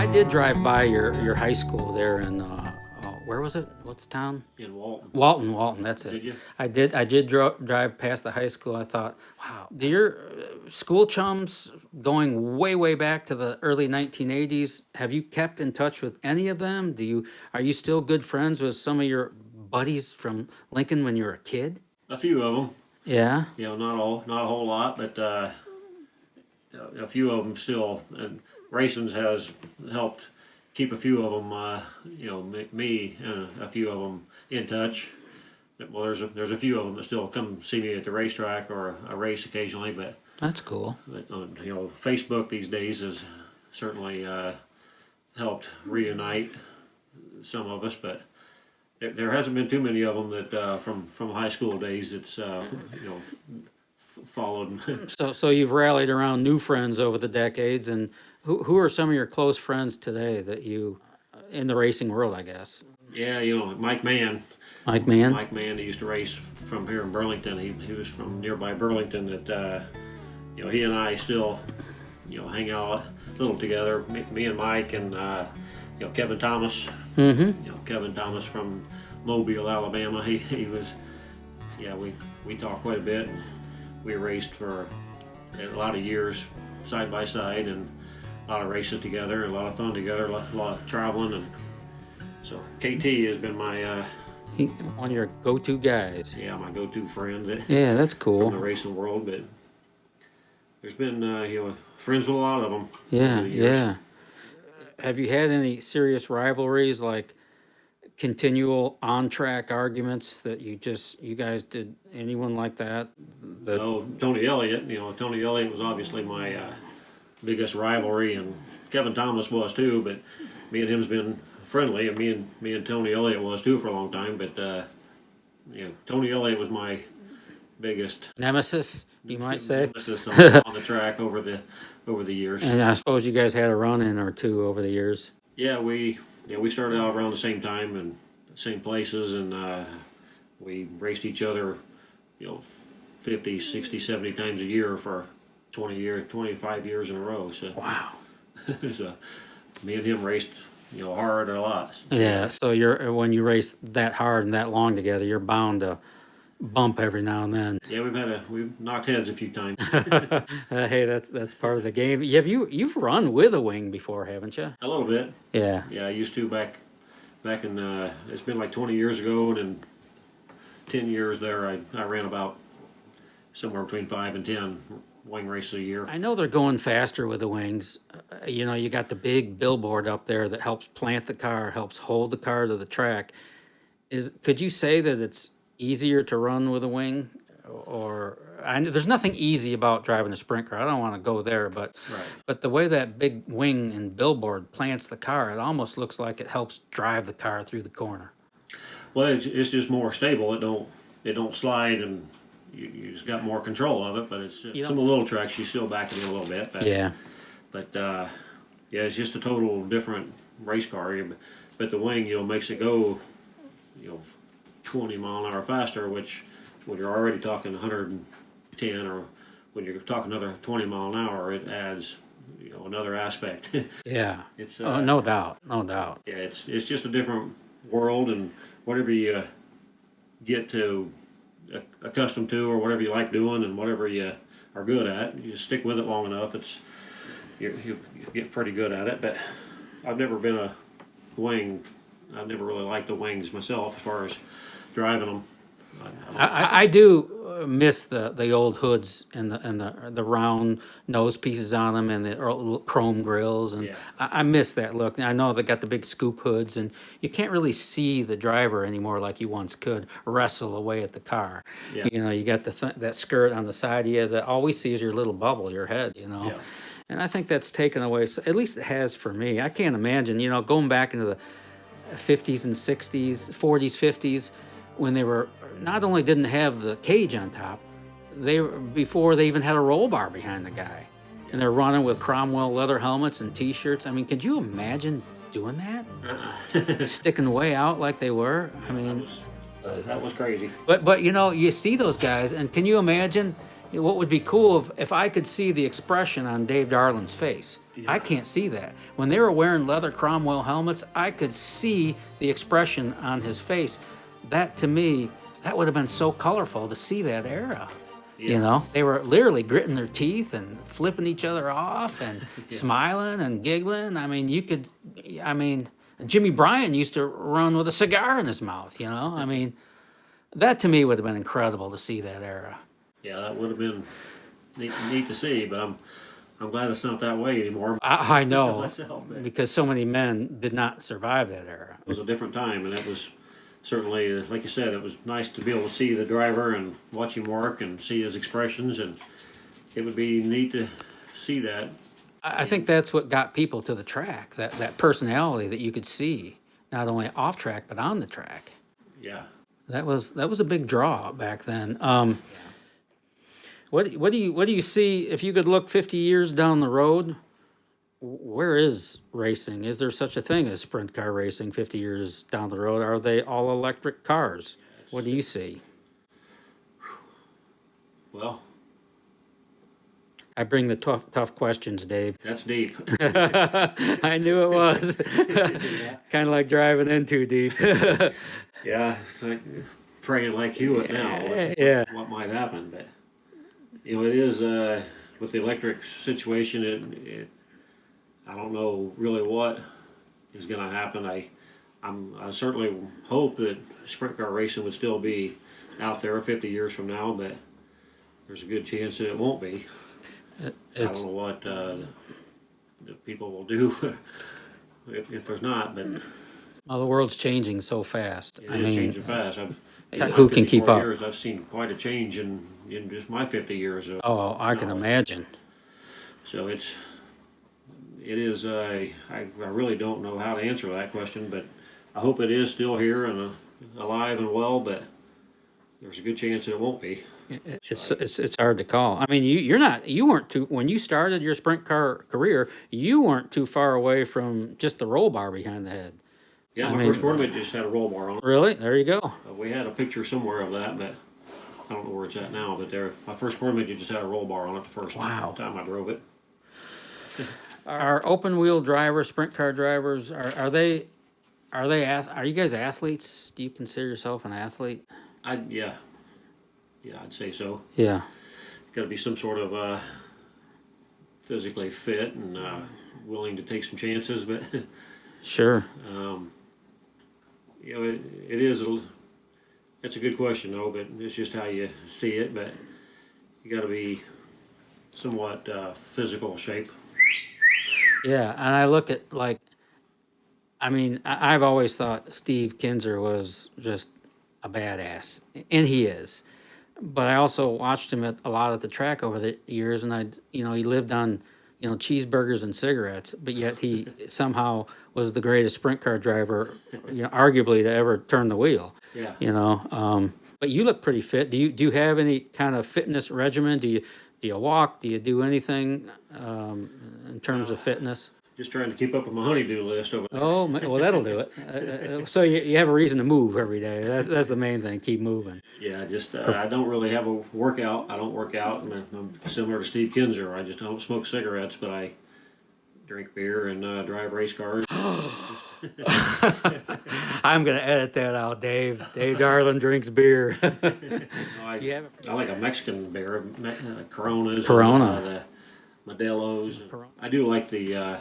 I did drive by your high school there in where was it? What's the town? In Walton. Walton. That's it. Did you? I did drive past the high school. I thought, wow, do your school chums going way back to the early 1980s? Have you kept in touch with any of them? Are you still good friends with some of your buddies from Lincoln when you were a kid? A few of them. Yeah. Not a whole lot, but a few of them still. And racing's has helped keep a few of them, me and a few of them in touch. Well, there's a few of them that still come see me at the racetrack or a race occasionally, but That's cool. Facebook these days has certainly helped reunite some of us, but there hasn't been too many of them that from high school days that's followed. So you've rallied around new friends over the decades, and who are some of your close friends today that you in the racing world, I guess? Yeah, Mike Mann. Mike Mann. Mike Mann, he used to race from here in Burlington. He was from nearby Burlington. That he and I still hang out a little together. Me and Mike and Kevin Thomas. Mm-hmm. Kevin Thomas from Mobile, Alabama. He was we talked quite a bit. And we raced for a lot of years side by side and a lot of races together, a lot of fun together, a lot of traveling, and so KT has been my One of your go-to guys. my go-to friend. Yeah, that's cool. From the racing world, but there's been friends with a lot of them. Yeah, over the years. yeah. Have you had any serious rivalries, like continual on-track arguments that you guys did? Anyone like that? No, Tony Elliott. Tony Elliott was obviously my biggest rivalry, and Kevin Thomas was too. But me and him's been friendly, and me and Tony Elliott was too for a long time. But Tony Elliott was my biggest Nemesis, you might say. nemesis on the track over the years. And I suppose you guys had a run-in or two over the years. Yeah, we started out around the same time and same places, and we raced each other, 50, 60, 70 times a year for 25 years in a row. So Wow. so me and him raced, hard a lot. Yeah, so when you race that hard and that long together, you're bound to bump every now and then. Yeah, we've knocked heads a few times. Hey, that's part of the game. You've run with a wing before, haven't you? A little bit. Yeah. Yeah, I used to back in it's been like 20 years ago, and in 10 years there I ran about somewhere between 5 and 10 wing races a year. I know they're going faster with the wings. You got the big billboard up there that helps plant the car, helps hold the car to the track. Could you say that it's easier to run with a wing? Or there's nothing easy about driving a sprint car. I don't want to go there, but Right. but the way that big wing and billboard plants the car, it almost looks like it helps drive the car through the corner. Well, it's just more stable. It don't slide, and you just got more control of it. But it's some of the little tracks you still back it in a little bit. But, Yeah. But it's just a total different race car. But the wing, makes it go, 20 mile an hour faster, which when you're already talking 110, or when you're talking another 20 mile an hour, it adds another aspect. Yeah. It's No doubt. yeah, it's just a different world, and whatever you get to accustomed to, or whatever you like doing, and whatever you are good at, you stick with it long enough. You get pretty good at it. But I've never been a wing. I've never really liked the wings myself as far as driving them. I do miss the old hoods and the round nose pieces on them and the chrome grills, and Yeah. I miss that look. I know they got the big scoop hoods, and you can't really see the driver anymore like you once could wrestle away at the car. Yeah. You got that skirt on the side of you that all we see is your little bubble, your head. Yeah. And I think that's taken away. At least it has for me. I can't imagine, going back into the 50s and 60s, 40s, 50s, when they were not only didn't have the cage on top, before they even had a roll bar behind the guy, and they're running with Cromwell leather helmets and T-shirts. I mean, could you imagine doing that? Sticking way out like they were. I mean, that was crazy. but you see those guys, and can you imagine What would be cool if I could see the expression on Dave Darland's face. Yeah. I can't see that. When they were wearing leather Cromwell helmets, I could see the expression on his face. That to me, that would have been so colorful to see that era. Yeah. You know, they were literally gritting their teeth and flipping each other off and smiling and giggling. I mean, Jimmy Bryan used to run with a cigar in his mouth, you know? I mean, that to me would have been incredible to see that era. Yeah, that would have been neat to see, but I'm glad it's not that way anymore. I know, Myself, but because so many men did not survive that era. it was a different time, and it was certainly, like you said, it was nice to be able to see the driver and watch him work and see his expressions, and it would be neat to see that. I think that's what got people to the track, that personality that you could see, not only off track, but on the track. Yeah. That was a big draw back then. What do you see if you could look 50 years down the road? Where is racing? Is there such a thing as sprint car racing 50 years down the road? Are they all electric cars? What do you see? Well, I bring the tough questions, Dave. that's deep. I knew it was. Kind of like driving in too deep. Yeah, it's like praying like Hewitt now. What might happen, but it is with the electric situation. I don't know really what is going to happen. I certainly hope that sprint car racing would still be out there 50 years from now, but there's a good chance that it won't be. I don't know what the people will do if there's not, but well, the world's changing so fast. it is changing fast. Who can keep up? Years, I've seen quite a change in just my 50 years. Oh, I can imagine. So it is. I really don't know how to answer that question, but I hope it is still here and alive and well. But there's a good chance that it won't be. It's hard to call. I mean, you weren't too, when you started your sprint car career, you weren't too far away from just the roll bar behind the head. Yeah, my first tournament just had a roll bar on it. Really? There you go. We had a picture somewhere of that, but I don't know where it's at now. But my first tournament just had a roll bar on it the first time I drove it. Are open wheel drivers, sprint car drivers, are you guys athletes? Do you consider yourself an athlete? Yeah, I'd say so. Yeah. Got to be some sort of physically fit and willing to take some chances, but sure. It's a good question though, but it's just how you see it. But you got to be somewhat physical shape. Yeah, and I look at I've always thought Steve Kinzer was just a badass, and he is. But I also watched him a lot at the track over the years, and he lived on, cheeseburgers and cigarettes, but yet he somehow was the greatest sprint car driver, arguably to ever turn the wheel. Yeah. But you look pretty fit. Do you have any kind of fitness regimen? Do you walk? Do you do anything in terms of fitness? Just trying to keep up with my honey-do list over there. Oh, well, that'll do it. So you have a reason to move every day. That's the main thing. Keep moving. Yeah, just I don't really have a workout. I don't work out. I'm similar to Steve Kinzer. I just don't smoke cigarettes, but I drink beer and drive race cars. I'm going to edit that out, Dave. Dave Darland drinks beer. I like a Mexican beer, Coronas. Corona. The Modelo's. I do like the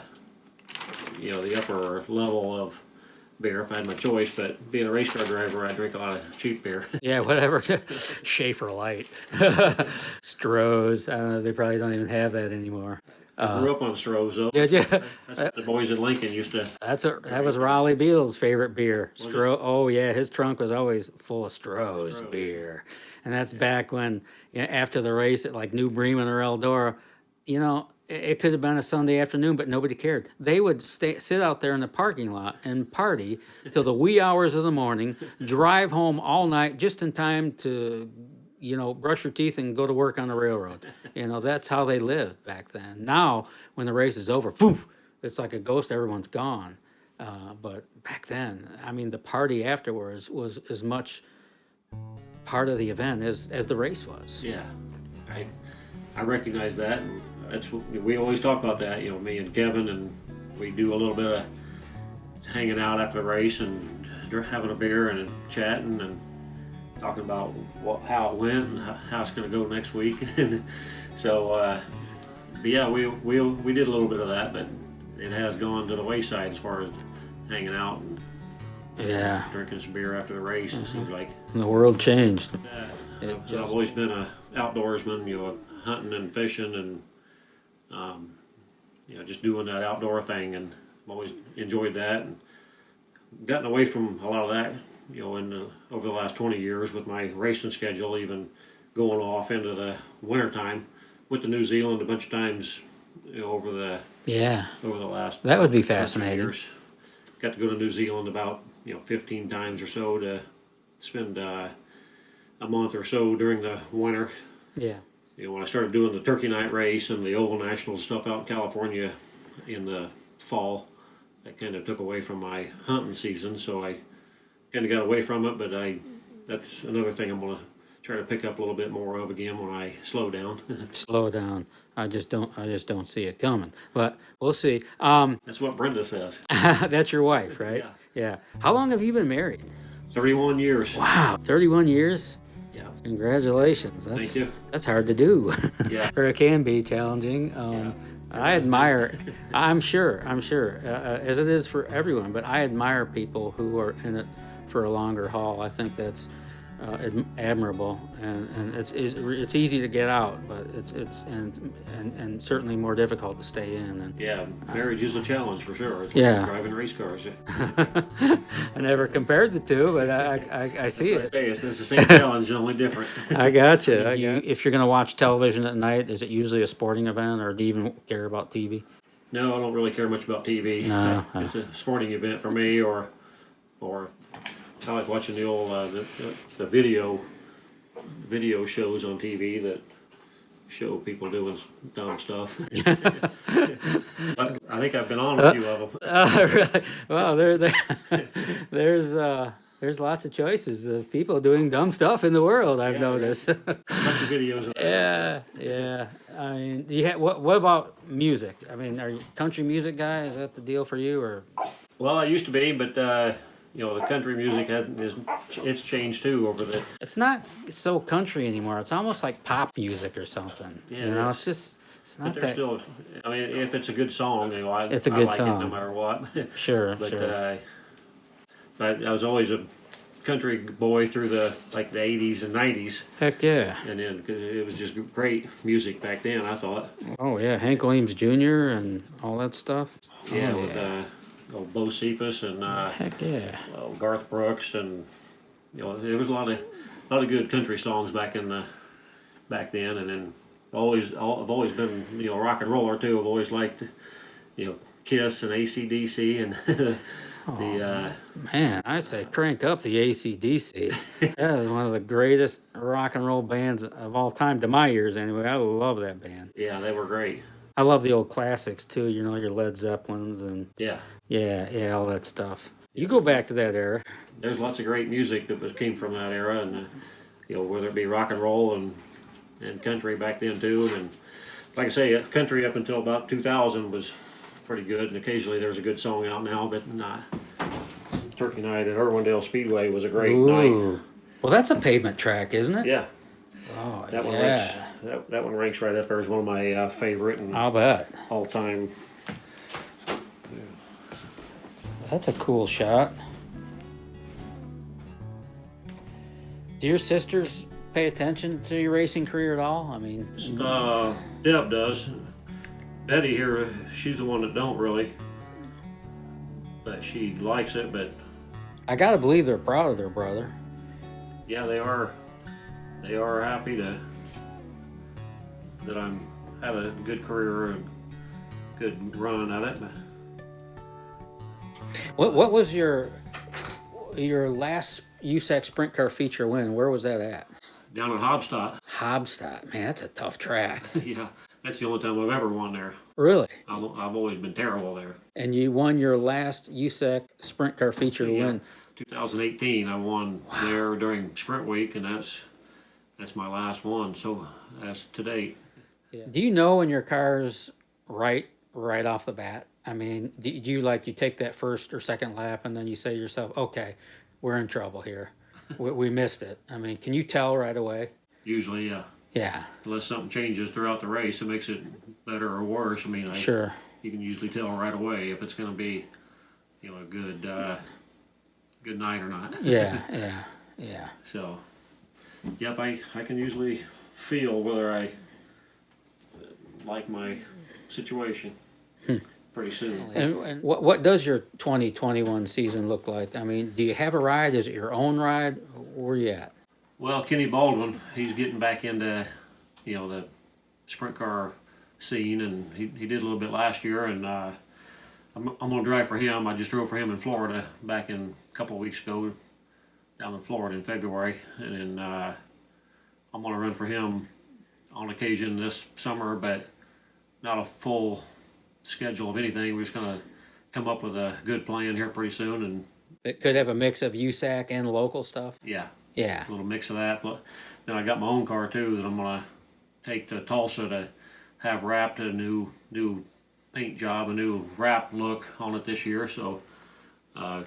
upper level of beer if I had my choice, but being a race car driver, I drink a lot of cheap beer. Yeah, whatever. Schaefer Light. Stroh's. They probably don't even have that anymore. I grew up on Stroh's, though. Did you? That's what the boys in Lincoln used to. That was Raleigh Beal's favorite beer. Oh yeah, his trunk was always full of Stroh's beer, and that's back when after the race at like New Bremen or Eldora, it could have been a Sunday afternoon, but nobody cared. They would sit out there in the parking lot and party till the wee hours of the morning, drive home all night just in time to, brush your teeth and go to work on the railroad. That's how they lived back then. Now, when the race is over, poof, it's like a ghost, everyone's gone. But back then, the party afterwards was as much part of the event as the race was. Yeah. I recognize that. And we always talk about that. Me and Kevin, and we do a little bit of hanging out after the race and having a beer and chatting and talking about how it went and how it's going to go next week. So, but yeah, we did a little bit of that, but it has gone to the wayside as far as hanging out and drinking some beer after the race. It seems like the world changed. I've always been a outdoorsman, hunting and fishing and just doing that outdoor thing, and I've always enjoyed that and gotten away from a lot of that, over the last 20 years with my racing schedule, even going off into the wintertime. Went to New Zealand a bunch of times, over the last that would be fascinating. Years. Got to go to New Zealand about 15 times or so to spend a month or so during the winter. Yeah. When I started doing the Turkey Night race and the Oval National stuff out in California in the fall, that kind of took away from my hunting season, so I kind of got away from it. But that's another thing I'm gonna try to pick up a little bit more of again when I slow down. Slow down. I just don't see it coming. But we'll see. That's what Brenda says. That's your wife, right? Yeah. How long have you been married? 31 years. Wow, 31 years? Yeah. Congratulations. Thank you. That's hard to do. Yeah. Or it can be challenging. I admire, I'm sure, as it is for everyone, but I admire people who are in it for a longer haul. I think that's admirable, and it's easy to get out, but it's certainly more difficult to stay in. And marriage is a challenge for sure. It's Yeah. like driving race cars. I never compared the two, but I see it. It's the same challenge, only different. I gotcha. If you're going to watch television at night, is it usually a sporting event, or do you even care about TV? No, I don't really care much about TV. No. It's a sporting event for me, or I like watching the old the video shows on TV that show people doing dumb stuff. But I think I've been on a few of them. Really? Well, there's lots of choices of people doing dumb stuff in the world. I've noticed. A bunch of videos of that. Yeah. I mean, what about music? I mean, are you a country music guy? Is that the deal for you, or? Well, I used to be, but the country music it's changed too over the. It's not so country anymore. It's almost like pop music or something. Yeah, it's not but that. Still, I mean, if it's a good song, It's a good like song. it no matter what. Sure. But I was always a country boy through the 80s and 90s, Heck yeah. and then it was just great music back then. I thought. Oh yeah, Hank Williams Jr. and all that stuff. Yeah, Oh, with Bo Cephas and Heck yeah. Garth Brooks, and there was a lot of good country songs back then, and then I've always been rock and roller too. I've always liked Kiss and AC/DC and Man, I say crank up the AC/DC. That is one of the greatest rock and roll bands of all time, to my ears anyway. I love that band. Yeah, they were great. I love the old classics too, your Led Zeppelins and Yeah, all that stuff. You go back to that era. There's lots of great music that came from that era, and whether it be rock and roll and country back then too. And like I say, country up until about 2000 was pretty good, and occasionally there's a good song out now, but Turkey Night at Irwindale Speedway was a great night. Well, that's a pavement track, isn't it? Yeah. Oh, That one ranks. That one ranks right up there as one of my favorite and I'll bet. all time. That's a cool shot. Do your sisters pay attention to your racing career at all? I mean, Deb does. Betty here, she's the one that don't really, but she likes it. But I gotta believe they're proud of their brother. yeah, they are. They are happy that I'm had a good career and good run at it. What was your last USAC sprint car feature win? Where was that at? Down at Hobstadt. Hobstadt, man, that's a tough track. Yeah, that's the only time I've ever won there. Really? I've always been terrible there. And you won your last USAC sprint car feature win. 2018, I won there during sprint week, and that's my last one. So that's to date. Yeah. Do you know when your car's right off the bat? I mean, do you like you take that first or second lap and then you say to yourself, okay, we're in trouble here. We missed it. I mean, can you tell right away? Usually, yeah. Yeah, Unless something changes throughout the race, it makes it better or worse. I mean, sure. you can usually tell right away if it's going to be, a good night or not. Yeah, yeah, yeah. So, yep, I can usually feel whether I like my situation pretty soon. And what does your 2021 season look like? I mean, do you have a ride? Is it your own ride? Where you at? Well, Kenny Baldwin, he's getting back into, the sprint car scene, and he did a little bit last year, and I'm going to drive for him. I just drove for him in Florida back in a couple of weeks ago, down in Florida in February, and then I'm going to run for him on occasion this summer, but not a full schedule of anything. We're just going to come up with a good plan here pretty soon, and It could have a mix of USAC and local stuff. yeah, Yeah. a little mix of that. But then I got my own car too that I'm going to take to Tulsa to have wrapped, a new paint job, a new wrap look on it this year. So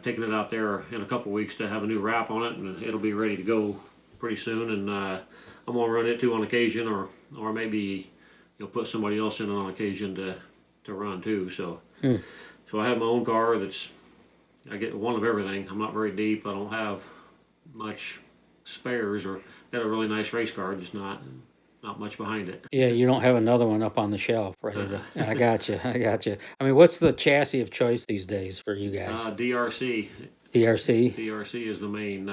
taking it out there in a couple weeks to have a new wrap on it, and it'll be ready to go pretty soon. And I'm gonna run it too on occasion, or maybe put somebody else in on occasion to run too. So so I have my own car I get one of everything. I'm not very deep. I don't have much spares, or got a really nice race car, just not much behind it. Yeah, you don't have another one up on the shelf, right? I got you. I got you. I mean, what's the chassis of choice these days for you guys? DRC. DRC? DRC is the main.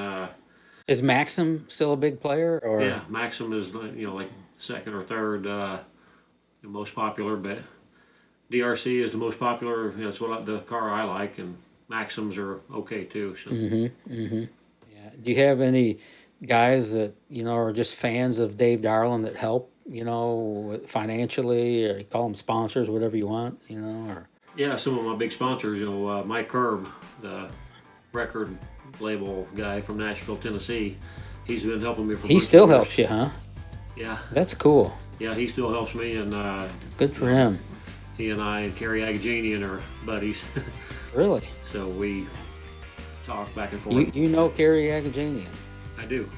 Is Maxim still a big player? Or Yeah, Maxim is like second or third the most popular, but DRC is the most popular. That's the car I like, and Maxims are okay too. So. Yeah. Do you have any guys that are just fans of Dave Darland that help financially, or you call them sponsors, whatever you want, or Yeah, some of my big sponsors, Mike Curb, the record label guy from Nashville, Tennessee, he's been helping me for. He still helps you, huh? Yeah. That's cool. Yeah, he still helps me, and good for him. He and I and Kerry Agajanian are buddies. Really? So we talk back and forth. You know Kerry Agajanian? I do.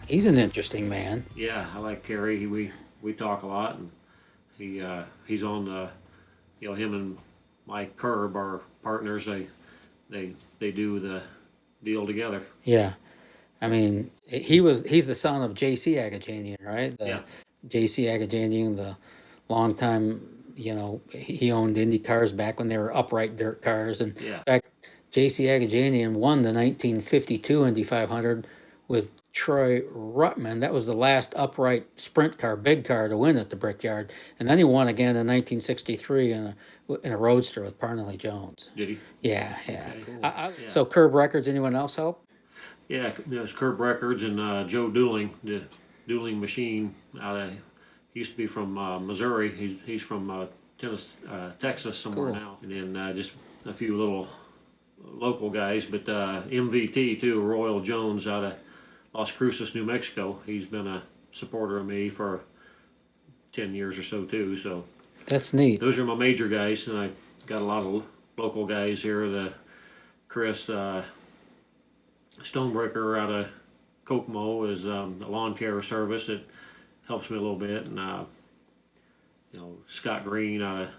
He's an interesting man. Yeah, I like Kerry. We talk a lot, and he's on the, him and Mike Curb are partners. They do the deal together. Yeah, I mean he's the son of J.C. Agajanian, right? Yeah. J.C. Agajanian, the longtime, he owned Indy cars back when they were upright dirt cars, and Yeah. in fact, J.C. Agajanian won the 1952 Indy 500 with Troy Ruttman. That was the last upright sprint car, big car, to win at the Brickyard. And then he won again in 1963 in a roadster with Parnelly Jones. Did he? Yeah, yeah. Okay. Cool. Yeah. So Curb Records, anyone else help? Yeah, there's Curb Records and Joe Dooling, the Dooling Machine. He used to be from Missouri. He's from Texas somewhere Cool. now. And then just a few little local guys, but MVT too, Royal Jones out of Las Cruces, New Mexico. He's been a supporter of me for 10 years or so too. So That's neat. those are my major guys, and I got a lot of local guys here. The Chris Stonebreaker out of Kokomo is a lawn care service that helps me a little bit, and Scott Green out of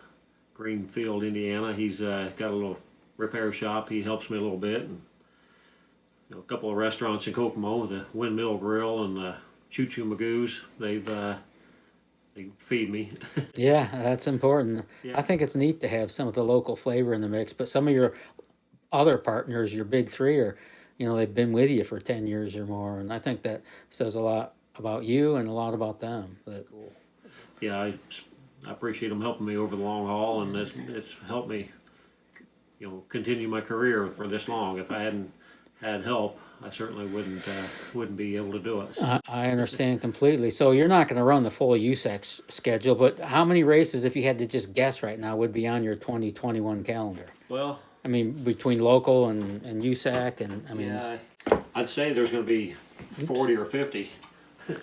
Greenfield, Indiana. He's got a little repair shop. He helps me a little bit, and a couple of restaurants in Kokomo, the Windmill Grill and the Choo Choo Magoo's. They feed me. Yeah, that's important. Yeah. I think it's neat to have some of the local flavor in the mix, but some of your other partners, your big three, are, they've been with you for 10 years or more, and I think that says a lot about you and a lot about them. Cool. Yeah, I appreciate them helping me over the long haul, and it's helped me, continue my career for this long. If I hadn't had help, I certainly wouldn't be able to do it. So. I understand completely. So you're not going to run the full USAC schedule, but how many races, if you had to just guess right now, would be on your 2021 calendar? Well, I mean, between local and USAC, and I mean, yeah, I'd say there's going to be 40 or 50.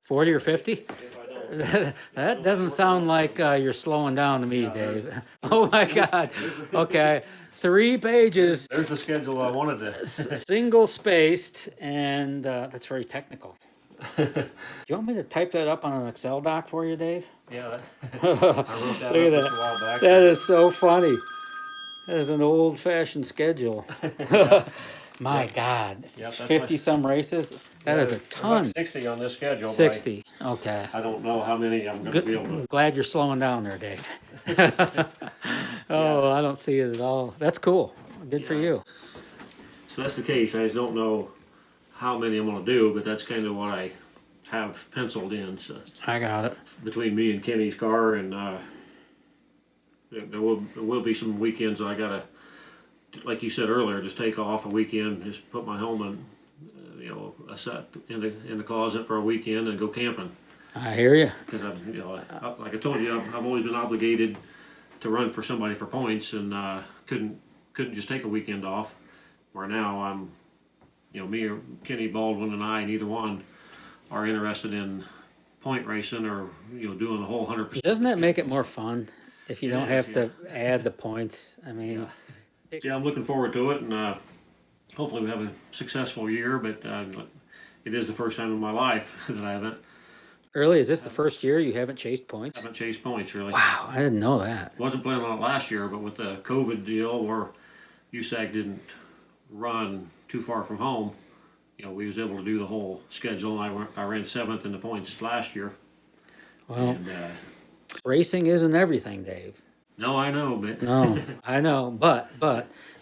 40 or 50? If I don't That doesn't sound like you're slowing down to me, Dave. Oh my God. Okay, 3 pages, There's the schedule I wanted to. single spaced, and that's very technical. Do you want me to type that up on an Excel doc for you, Dave? Yeah, I Look wrote that at up that. just a while back. That is so funny. That is an old-fashioned schedule. My God, Yep, that's 50 some races. That is a There's ton. like 60 on this schedule. but 60. Okay. I don't know how many I'm going to be able to. Glad you're slowing down there, Dave. Oh, I don't see it at all. That's cool. Good for Yeah. you. So that's the case. I just don't know how many I'm going to do, but that's kind of what I have penciled in. So I got it. between me and Kenny's car, and there will be some weekends that I gotta, like you said earlier, just take off a weekend, just put my helmet, a set in the closet for a weekend and go camping. I hear you. Because like I told you, I've always been obligated to run for somebody for points, and couldn't just take a weekend off. Where now I'm, me or Kenny Baldwin and I, neither one are interested in point racing or doing the whole 100%. Doesn't that make it more fun if you It don't is, have to add the points? I mean, Yeah, I'm looking forward to it, and hopefully we have a successful year. But it is the first time in my life that I haven't really, is this the first year you haven't chased points? chased points really. Wow, I didn't know that. Wasn't planning on it last year, but with the COVID deal where USAC didn't run too far from home, we was able to do the whole schedule. And I ran 7th in the points last year. Well, And, racing isn't everything, Dave. no, I know, but No, I know, but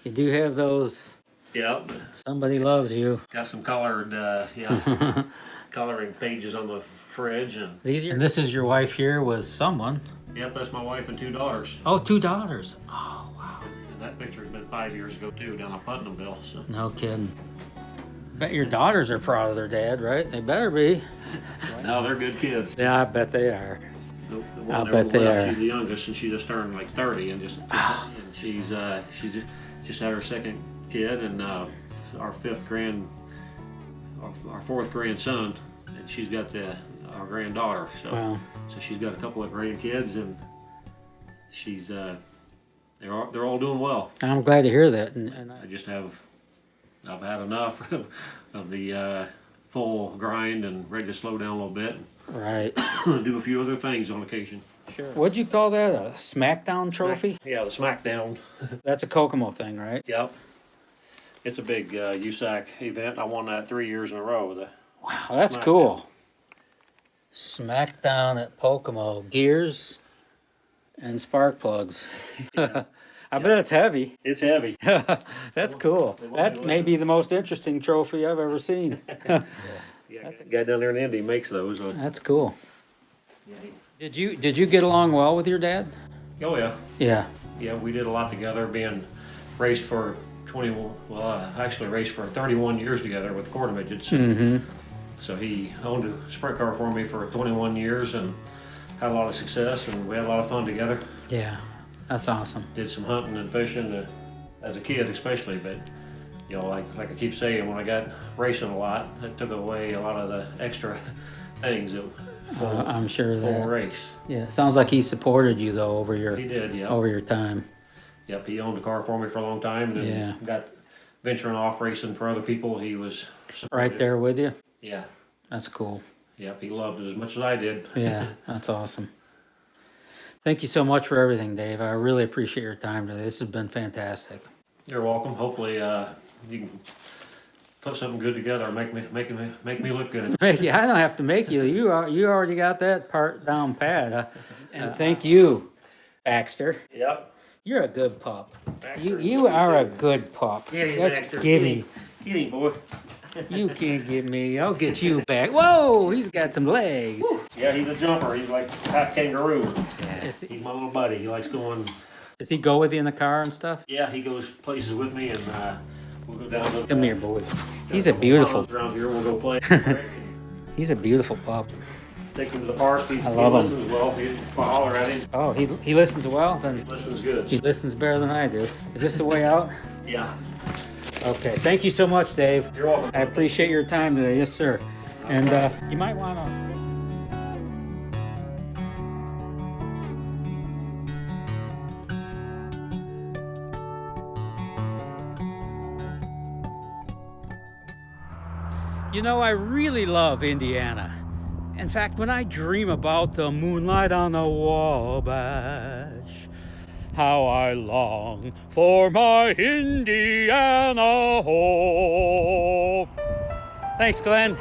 you do have those. yeah, Somebody loves you. got some colored coloring pages on the fridge, and And this is your wife here with someone. yep, that's my wife and 2 daughters. Oh, 2 daughters. Oh, wow. And that picture's been 5 years ago too, down in Putnamville. So No kidding. Bet your daughters are proud of their dad, right? They better be. no, they're good kids. Yeah, I bet they are. The one I'll there bet on they the left, are. She's the youngest, and she just turned like 30, and and she's just had her 2nd kid, and our 4th grandson, and she's got our granddaughter. So Wow. so she's got a couple of grandkids, and she's they're all doing well. I'm glad to hear that. And I've had enough of the full grind and ready to slow down a little bit right. and do a few other things on occasion. Sure. What'd you call that? A SmackDown trophy? Yeah, the SmackDown. That's a Kokomo thing, right? Yep. It's a big USAC event. I won that 3 years in a row. Wow, that's SmackDown. cool. SmackDown at Kokomo. Gears and spark plugs. I bet it's heavy. It's heavy. That's cool. That may be the most interesting trophy I've ever seen. Yeah, guy down there in Indy makes those. That's cool. Yeah, Did you get along well with your dad? oh yeah. Yeah. Yeah, we did a lot together, being raced for 21, actually raced for 31 years together with quarter midgets. Mm-hmm. So he owned a sprint car for me for 21 years and had a lot of success, and we had a lot of fun together. Yeah. That's awesome. Did some hunting and fishing as a kid especially, but like I keep saying, when I got racing a lot, it took away a lot of the extra things that I'm sure full that. race. Yeah. Sounds like he supported you though over He did, yeah. your time. Yep, he owned a car for me for a long time, and Yeah. then got venturing off racing for other people. He was Right supportive. there with you. Yeah, That's cool. yep, he loved it as much as I did. Yeah, that's awesome. Thank you so much for everything, Dave. I really appreciate your time today. This has been fantastic. You're welcome. Hopefully, you can put something good together and make me look good. Yeah, I don't have to make you. You already got that part down pat. And thank you, Baxter. Yep. You're a good pup. Baxter, You are a good pup. Get him, That's- Baxter. Give me. Get him, boy. You can't get me. I'll get you back. Whoa, he's got some legs. Yeah, he's a jumper. He's like half kangaroo. Is He's my little buddy. He likes going. Does he go with you in the car and stuff? Yeah, he goes places with me, and we'll go down to. Come here, boy. He's a beautiful. Around here, we'll go play. He's a beautiful pup. Take him to the park. He love him. listens well. He holler at him. Oh, he listens well. Then Listens good. he listens better than I do. Is this the way out? Yeah. Okay. Thank you so much, Dave. You're welcome. I appreciate your time today. Yes, sir. And you might want to. You know, I really love Indiana. In fact, when I dream about the moonlight on the Wabash, how I long for my Indiana home. Thanks, Glenn.